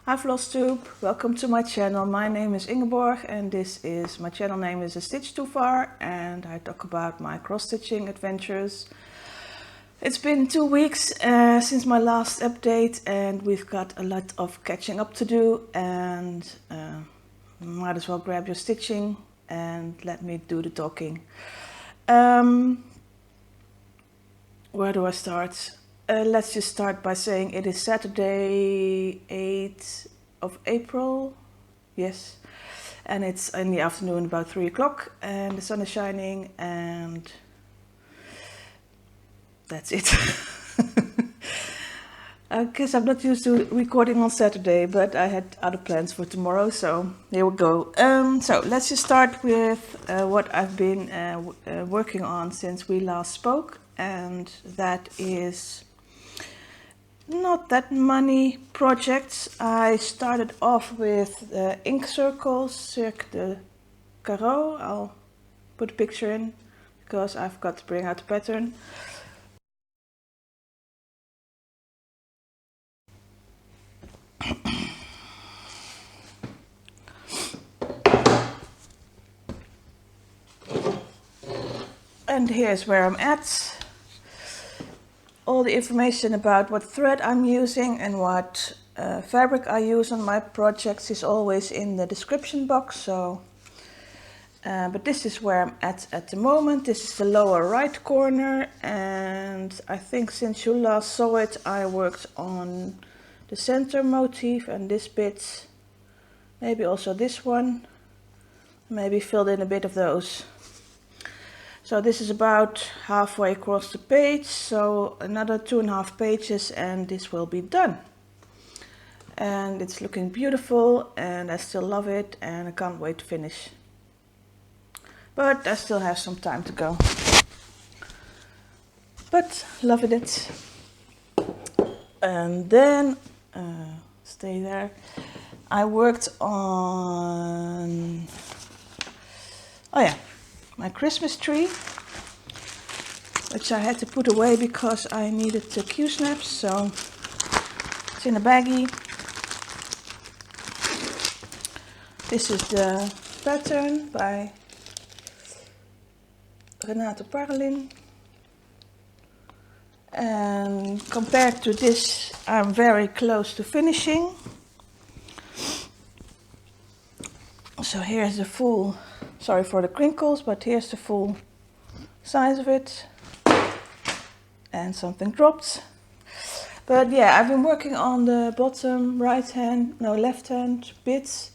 Hi Flosstube, welcome to my channel. My name is Ingeborg and my channel name is A Stitch Too Far, and I talk about my cross-stitching adventures. It's been 2 weeks since my last update and we've got a lot of catching up to do, and might as well grab your stitching and let me do the talking. Where do I start? Let's just start by saying it is Saturday 8th of April, yes, and it's in the afternoon about 3 o'clock and the sun is shining and that's it. I guess I'm not used to recording on Saturday, but I had other plans for tomorrow, so here we go. So let's just start with what I've been working on since we last spoke, and that is not that many projects. I started off with ink circles, Cirque de Carreau. I'll put a picture in because I've got to bring out the pattern. And here's where I'm at. All the information about what thread I'm using and what fabric I use on my projects is always in the description box. So, but this is where I'm at the moment. This is the lower right corner, and I think since you last saw it, I worked on the center motif and this bit, maybe also this one, maybe filled in a bit of those. So this is about halfway across the page, so another 2.5 pages and this will be done. And it's looking beautiful and I still love it and I can't wait to finish. But I still have some time to go. But loving it. And then, stay there, I worked on, oh yeah, my Christmas tree, which I had to put away because I needed the Q-snaps, so it's in a baggie. This is the pattern by Renate Parlin, and compared to this I'm very close to finishing. So here's the full, sorry for the crinkles, but here's the full size of it. And something dropped. But yeah, I've been working on the bottom left hand bits,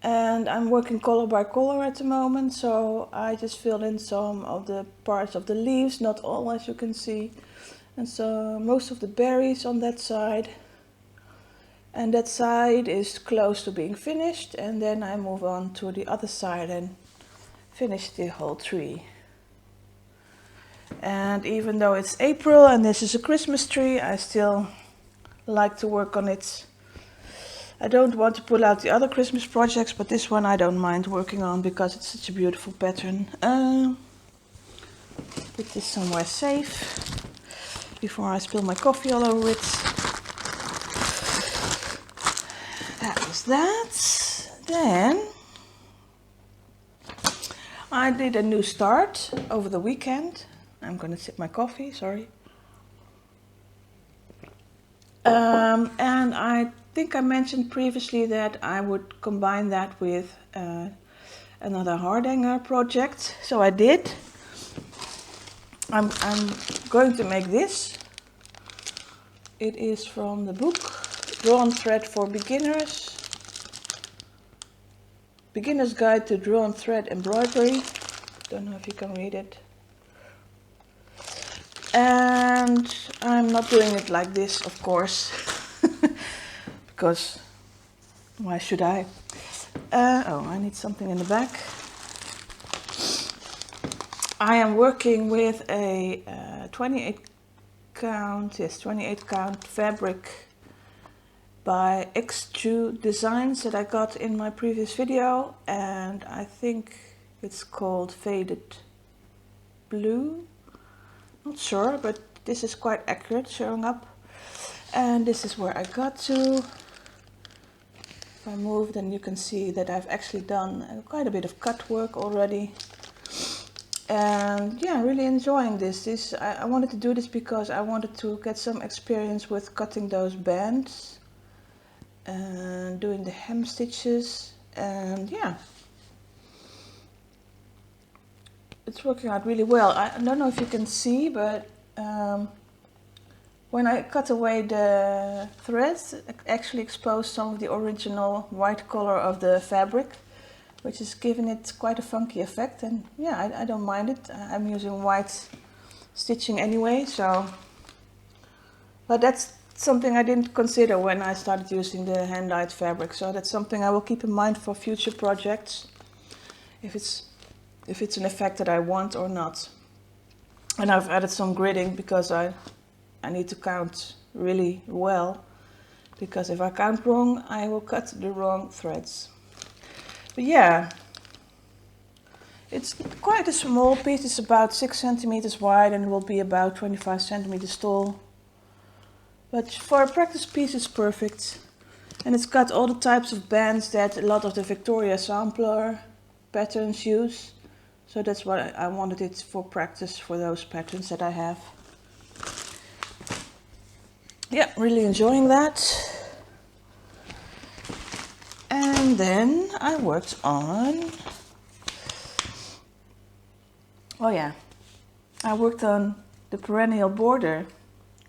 and I'm working color by color at the moment. So I just filled in some of the parts of the leaves, not all as you can see. And so most of the berries on that side. And that side is close to being finished, and then I move on to the other side and finish the whole tree. And even though it's April and this is a Christmas tree, I still like to work on it. I don't want to pull out the other Christmas projects, but this one I don't mind working on because it's such a beautiful pattern. Put this somewhere safe before I spill my coffee all over it. That was that. Then I did a new start over the weekend. I'm going to sip my coffee, sorry. And I think I mentioned previously that I would combine that with another hardhanger project. So I did. I'm going to make this. It is from the book Drawn Thread for Beginners. Beginner's Guide to Drawn Thread Embroidery. Don't know if you can read it. And I'm not doing it like this, of course, because why should I? Oh, I need something in the back. I am working with a 28 count fabric by X2 Designs that I got in my previous video, and I think it's called Faded Blue. Not sure, but this is quite accurate showing up. And this is where I got to. I move, then you can see that I've actually done quite a bit of cut work already. And yeah, really enjoying this. I wanted to do this because I wanted to get some experience with cutting those bands and doing the hem stitches, and yeah, it's working out really well. I don't know if you can see, but when I cut away the threads, it actually exposed some of the original white color of the fabric, which is giving it quite a funky effect. And yeah, I don't mind it. I'm using white stitching anyway, so. But that's something I didn't consider when I started using the hand-dyed fabric. So that's something I will keep in mind for future projects, if it's an effect that I want or not. And I've added some gridding because I need to count really well, because if I count wrong, I will cut the wrong threads. But yeah, it's quite a small piece. It's about 6 centimeters wide and it will be about 25 centimeters tall. But for a practice piece, it's perfect. And it's got all the types of bands that a lot of the Victoria sampler patterns use. So that's what I wanted it for practice, for those patterns that I have. Yeah, really enjoying that. And then I worked on, I worked on the perennial border,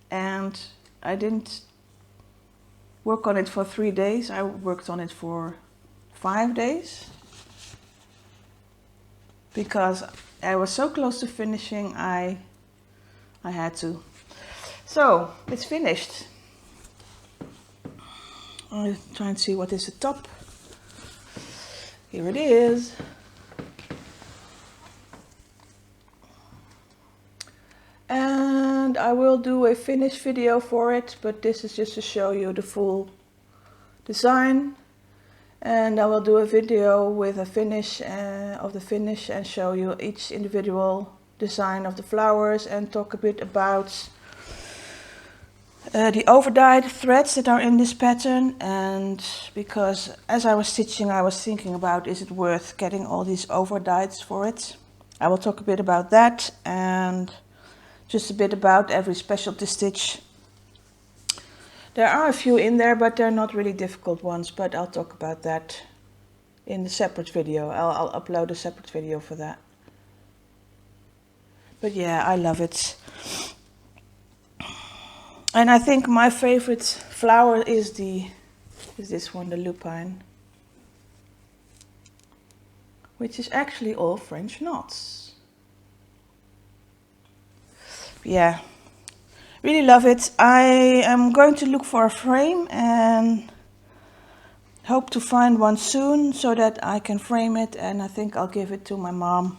and I didn't work on it for 3 days. I worked on it for 5 days because I was so close to finishing. I had to. So it's finished. I'll try and see what is the top. Here it is. And I will do a finish video for it, but this is just to show you the full design. And I will do a video with a finish of the finish and show you each individual design of the flowers and talk a bit about the overdyed threads that are in this pattern. And because as I was stitching, I was thinking about, is it worth getting all these overdyes for it? I will talk a bit about that and just a bit about every specialty stitch. There are a few in there, but they're not really difficult ones, but I'll talk about that in a separate video. I'll upload a separate video for that. But yeah, I love it. And I think my favorite flower is this one, the lupine, which is actually all French knots. Yeah, really love it. I am going to look for a frame and hope to find one soon so that I can frame it, and I think I'll give it to my mom.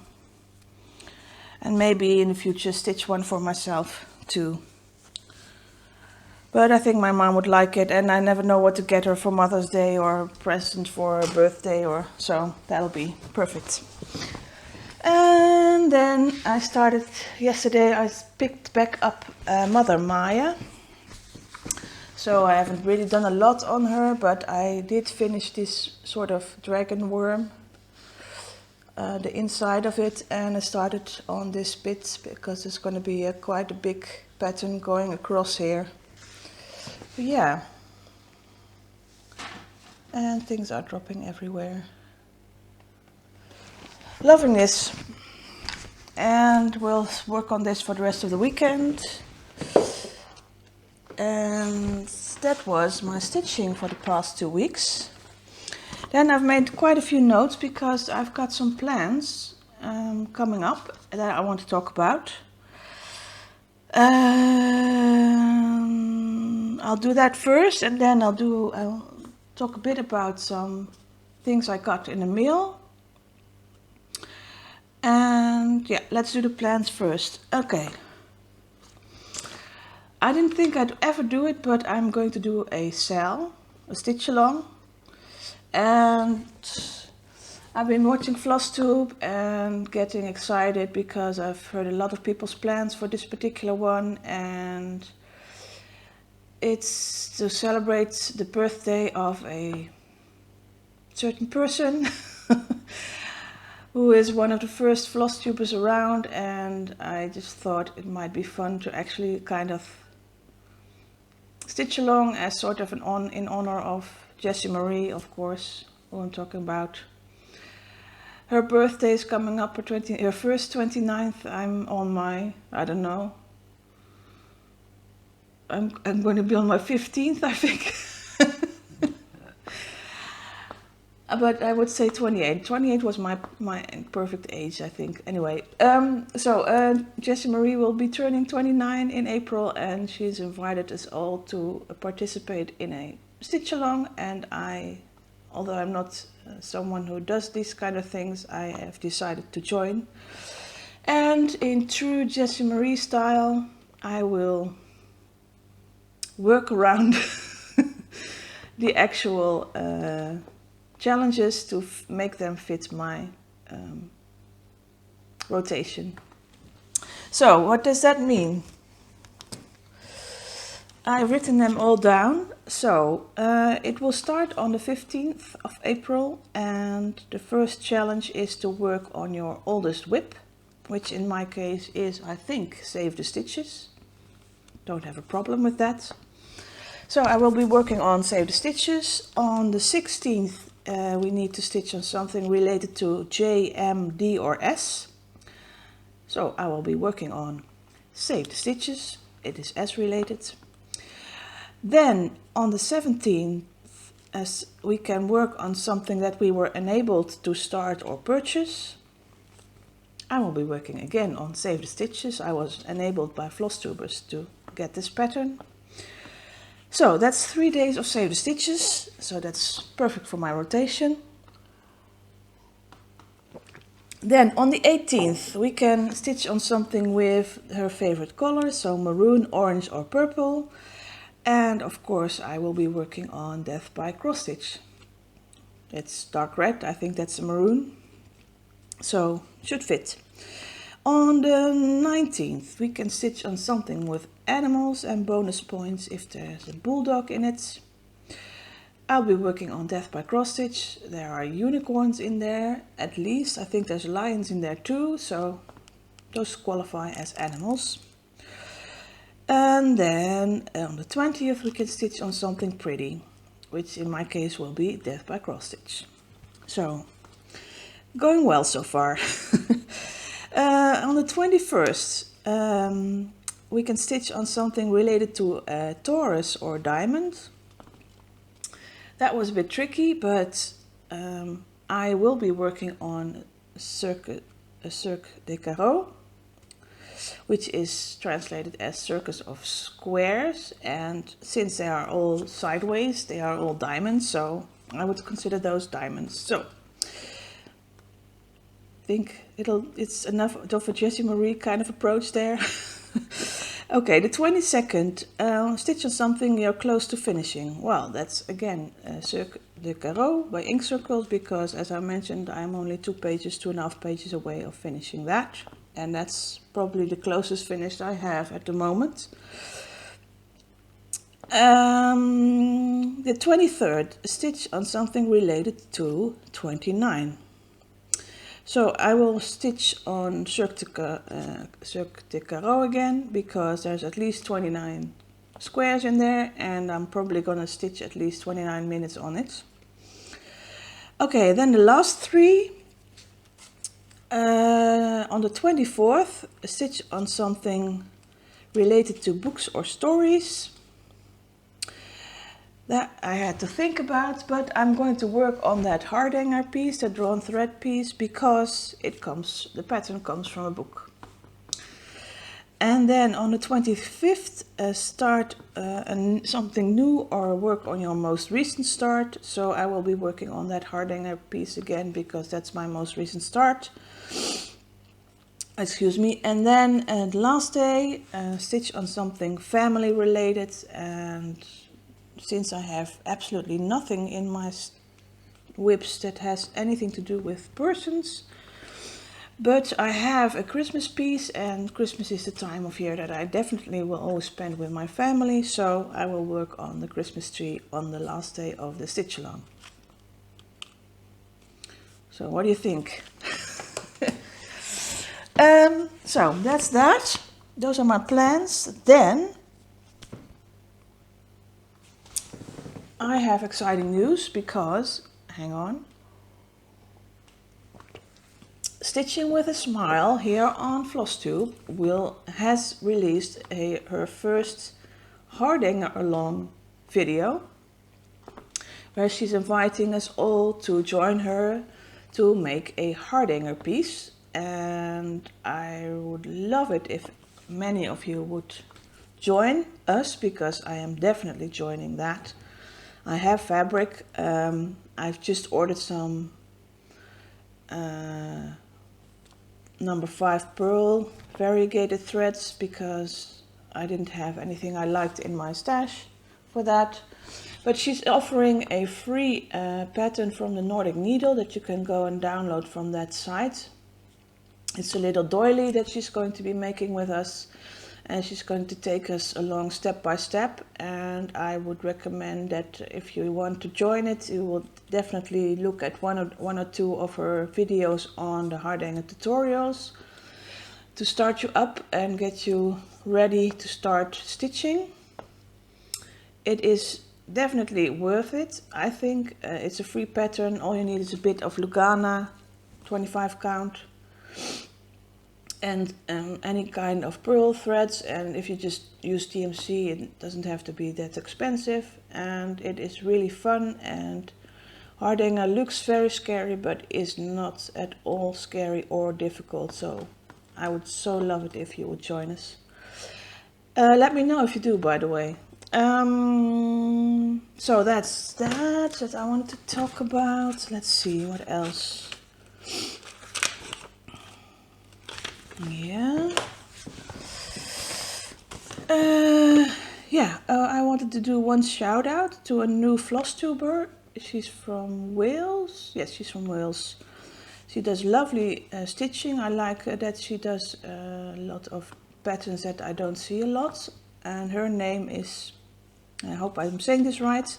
And maybe in the future stitch one for myself too. But I think my mom would like it, and I never know what to get her for Mother's Day or a present for her birthday, or so that'll be perfect. And then I started yesterday, I picked back up Mother Maya. So I haven't really done a lot on her, but I did finish this sort of dragon worm, the inside of it, and I started on this bit because it's going to be quite a big pattern going across here. But yeah, and things are dropping everywhere. Loving this, and we'll work on this for the rest of the weekend. And that was my stitching for the past 2 weeks. Then I've made quite a few notes because I've got some plans coming up that I want to talk about. I'll do that first, and then I'll talk a bit about some things I got in the mail. And yeah, let's do the plans first. Okay. I didn't think I'd ever do it, but I'm going to do a sale, a stitch along. And I've been watching Flosstube and getting excited because I've heard a lot of people's plans for this particular one, and it's to celebrate the birthday of a certain person who is one of the first floss tubers around, and I just thought it might be fun to actually kind of stitch along as sort of in honor of Jessie Marie, of course, who I'm talking about. Her birthday is coming up, her first 29th. I'm on my, I don't know, I'm going to be on my 15th, I think. But I would say 28. 28 was my perfect age, I think. Anyway, Jessie Marie will be turning 29 in April, and she's invited us all to participate in a stitch along. And although I'm not someone who does these kind of things, I have decided to join. And in true Jessie Marie style, I will work around the actual challenges to make them fit my rotation. So what does that mean? I've written them all down. So it will start on the 15th of April, and the first challenge is to work on your oldest WIP, which in my case is, I think, Save the Stitches. Don't have a problem with that. So I will be working on Save the Stitches. On the 16th we need to stitch on something related to J, M, D or S. So I will be working on Save the Stitches. It is S related. Then on the 17th, as we can work on something that we were enabled to start or purchase, I will be working again on Save the Stitches. I was enabled by Flosstubers to get this pattern. So that's 3 days of Save the Stitches, so that's perfect for my rotation. Then on the 18th we can stitch on something with her favorite colors, so maroon, orange or purple. And of course I will be working on Death by Cross Stitch. It's dark red, I think that's a maroon, so should fit. On the 19th we can stitch on something with animals and bonus points if there's a bulldog in it. I'll be working on Death by Cross Stitch. There are unicorns in there, at least. I think there's lions in there too, so those qualify as animals. And then on the 20th we can stitch on something pretty, which in my case will be Death by Cross Stitch. So, going well so far. On the 21st we can stitch on something related to Taurus or diamond. That was a bit tricky, but I will be working on Cercle des Carreaux, which is translated as Circus of Squares, and since they are all sideways, they are all diamonds, so I would consider those diamonds. So I think it's enough of a Jessie Marie kind of approach there. Okay, the 22nd, stitch on something you're close to finishing. Well, that's again Cercle des Carreaux by Ink Circles, because as I mentioned, I'm only 2.5 pages away of finishing that. And that's probably the closest finish I have at the moment. The 23rd, stitch on something related to 29. So I will stitch on Cercle des Carreaux again, because there's at least 29 squares in there, and I'm probably gonna stitch at least 29 minutes on it. Okay, then the last three. On the 24th, stitch on something related to books or stories. That I had to think about, but I'm going to work on that Hardanger piece, the drawn thread piece, because the pattern comes from a book. And then on the 25th, start something new or work on your most recent start. So I will be working on that Hardanger piece again, because that's my most recent start. Excuse me. And then the last day, stitch on something family related, and since I have absolutely nothing in my WIPs that has anything to do with persons, but I have a Christmas piece, and Christmas is the time of year that I definitely will always spend with my family, so I will work on the Christmas tree on the last day of the stitch along. So what do you think? So that's that. Those are my plans. Then I have exciting news because, hang on, Stitching with a Smile here on Flosstube has released her first Hardanger along video, where she's inviting us all to join her to make a Hardanger piece. And I would love it if many of you would join us, because I am definitely joining that. I have fabric. I've just ordered some number 5 pearl variegated threads because I didn't have anything I liked in my stash for that. But she's offering a free pattern from the Nordic Needle that you can go and download from that site. It's a little doily that she's going to be making with us, and she's going to take us along step by step. And I would recommend that if you want to join it, you will definitely look at one or two of her videos on the Hardanger tutorials to start you up and get you ready to start stitching. It is definitely worth it. I think it's a free pattern. All you need is a bit of Lugana, 25 count, and any kind of pearl threads. And if you just use DMC, it doesn't have to be that expensive, and it is really fun. And Hardanger looks very scary, but is not at all scary or difficult. So I would so love it if you would join us. Let me know if you do, by the way. So that's that I wanted to talk about. Let's see what else. Yeah. I wanted to do one shout out to a new Flosstuber. She's from Wales. Yes, she's from Wales. She does lovely stitching. I like that she does a lot of patterns that I don't see a lot. And her name is, I hope I'm saying this right,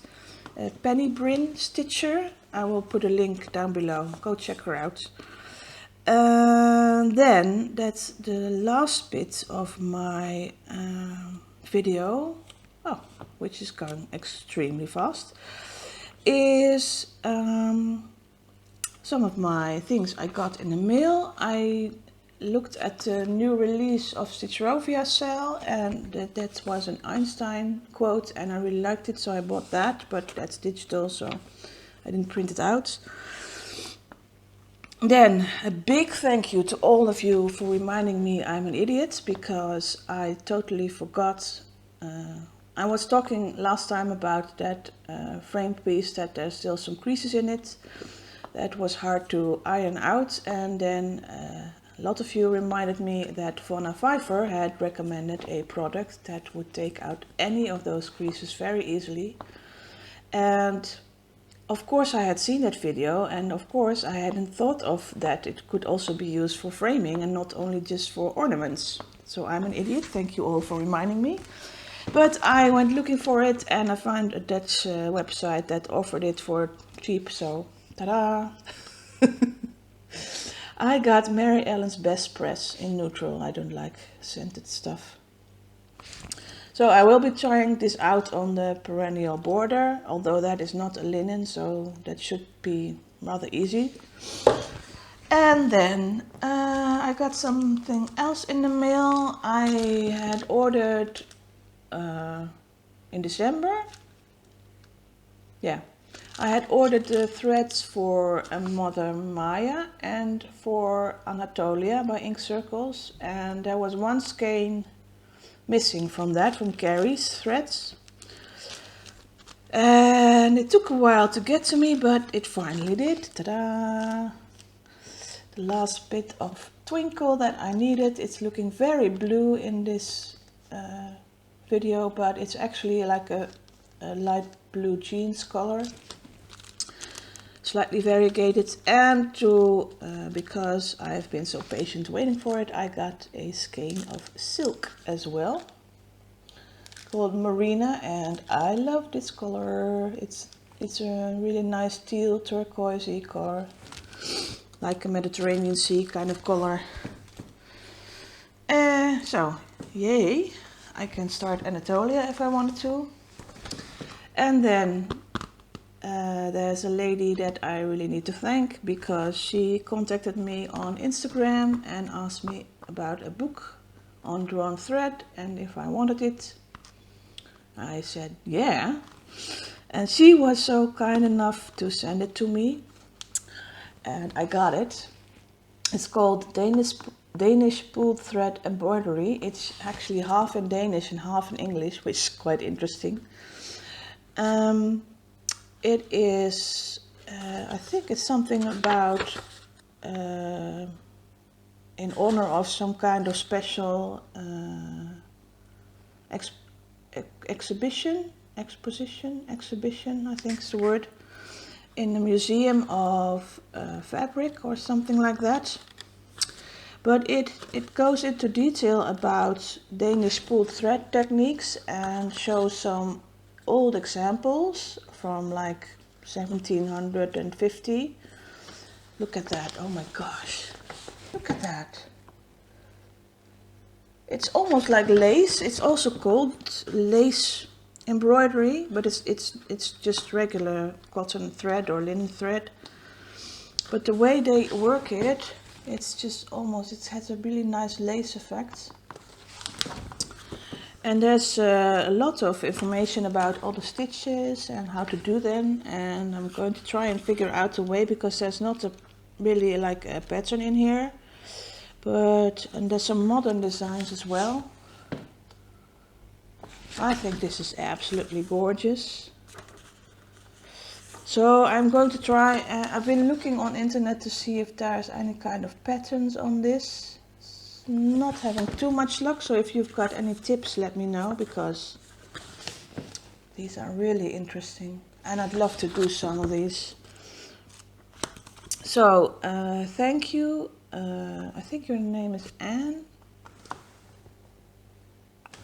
Penny Bryn Stitcher. I will put a link down below. Go check her out. Then that's the last bit of my video, which is going extremely fast, is some of my things I got in the mail. I looked at the new release of Stitcherovia Cell, and that was an Einstein quote, and I really liked it, so I bought that, but that's digital, so I didn't print it out. Then a big thank you to all of you for reminding me I'm an idiot, because I totally forgot. I was talking last time about that framed piece that there's still some creases in it. That was hard to iron out, and then a lot of you reminded me that Vonna Pfeiffer had recommended a product that would take out any of those creases very easily. And of course I had seen that video, and of course I hadn't thought of that it could also be used for framing and not only just for ornaments. So I'm an idiot, thank you all for reminding me. But I went looking for it, and I found a Dutch website that offered it for cheap, so ta-da! I got Mary Ellen's Best Press in neutral. I don't like scented stuff. So I will be trying this out on the perennial border, although that is not a linen, so that should be rather easy. And then I got something else in the mail. I had ordered in December. Yeah, I had ordered the threads for Mother Maya and for Anatolia by Ink Circles, and there was one skein missing from that, from Carrie's threads. And it took a while to get to me, but it finally did. Ta-da! The last bit of twinkle that I needed. It's looking very blue in this video, but it's actually like a light blue jeans color. Slightly variegated, and because I've been so patient waiting for it, I got a skein of silk as well, called Marina, and I love this color. It's a really nice teal turquoisey color. like a Mediterranean Sea kind of color. So, yay, I can start Anatolia if I wanted to. And then there's a lady that I really need to thank, because she contacted me on Instagram and asked me about a book on drawn thread and if I wanted it. I said yeah, and she was so kind enough to send it to me, and I got it. It's called Danish pulled thread embroidery. It's actually half in Danish and half in English, which is quite interesting. It is, I think it's something about, in honor of some kind of special exhibition, I think is the word, in the Museum of Fabric or something like that. But it goes into detail about Danish pulled thread techniques and shows some old examples from like 1750. Look at that, oh my gosh, look at that. It's almost like lace. It's also called lace embroidery, but it's just regular cotton thread or linen thread. But the way they work it, it's just almost, it has a really nice lace effect. And there's a lot of information about all the stitches and how to do them, and I'm going to try and figure out a way, because there's not really like a pattern in here. And there's some modern designs as well. I think this is absolutely gorgeous. So I'm going to try, I've been looking on internet to see if there's any kind of patterns on this. Not having too much luck, so if you've got any tips, let me know, because these are really interesting and I'd love to do some of these. So thank you. I think your name is Anne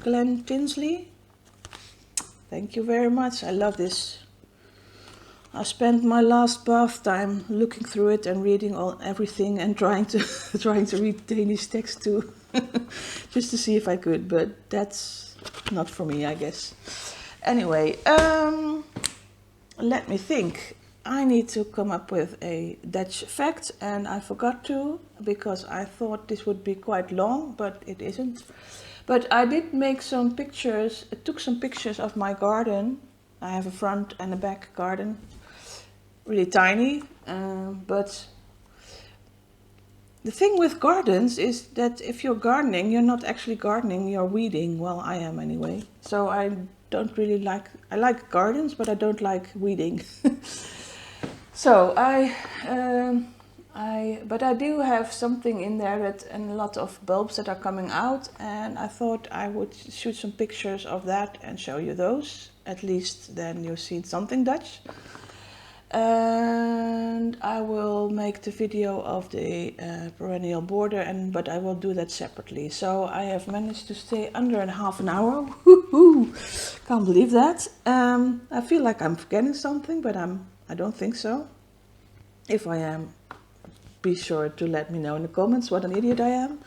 Glenn Tinsley. Thank you very much. I love this. I spent my last bath time looking through it and reading everything and trying to read Danish text too, just to see if I could. But that's not for me, I guess. Anyway, let me think. I need to come up with a Dutch fact, and I forgot to, because I thought this would be quite long, but it isn't. But I did make some pictures, took some pictures of my garden. I have a front and a back garden, really tiny, but the thing with gardens is that if you're gardening, you're not actually gardening, you're weeding. Well, I am anyway. So I don't really like, I like gardens, but I don't like weeding. So but I do have something in there and a lot of bulbs that are coming out, and I thought I would shoot some pictures of that and show you those. At least then you've seen something Dutch. And I will make the video of the perennial border, but I will do that separately. So I have managed to stay under half an hour. Woohoo! Can't believe that. I feel like I'm forgetting something, but I don't think so. If I am, be sure to let me know in the comments what an idiot I am.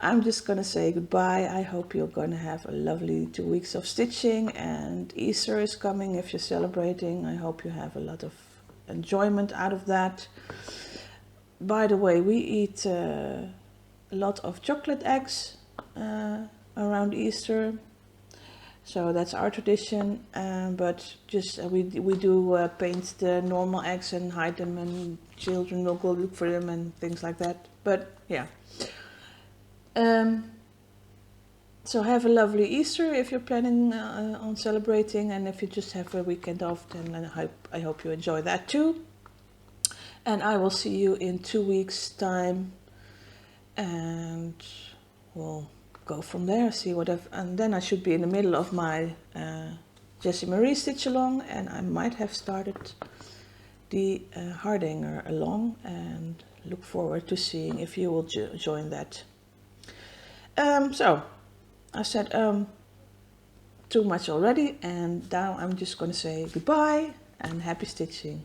I'm just gonna say goodbye. I hope you're gonna have a lovely 2 weeks of stitching, and Easter is coming if you're celebrating. I hope you have a lot of enjoyment out of that. By the way, we eat a lot of chocolate eggs around Easter. So that's our tradition, but just we do paint the normal eggs and hide them, and children will go look for them and things like that. But yeah. So have a lovely Easter if you're planning on celebrating, and if you just have a weekend off, then I hope you enjoy that too. And I will see you in 2 weeks' time, and we'll go from there, see and then I should be in the middle of my Jessie Marie stitch along, and I might have started the Hardanger along, and look forward to seeing if you will join that. So I said too much already, and now I'm just going to say goodbye and happy stitching.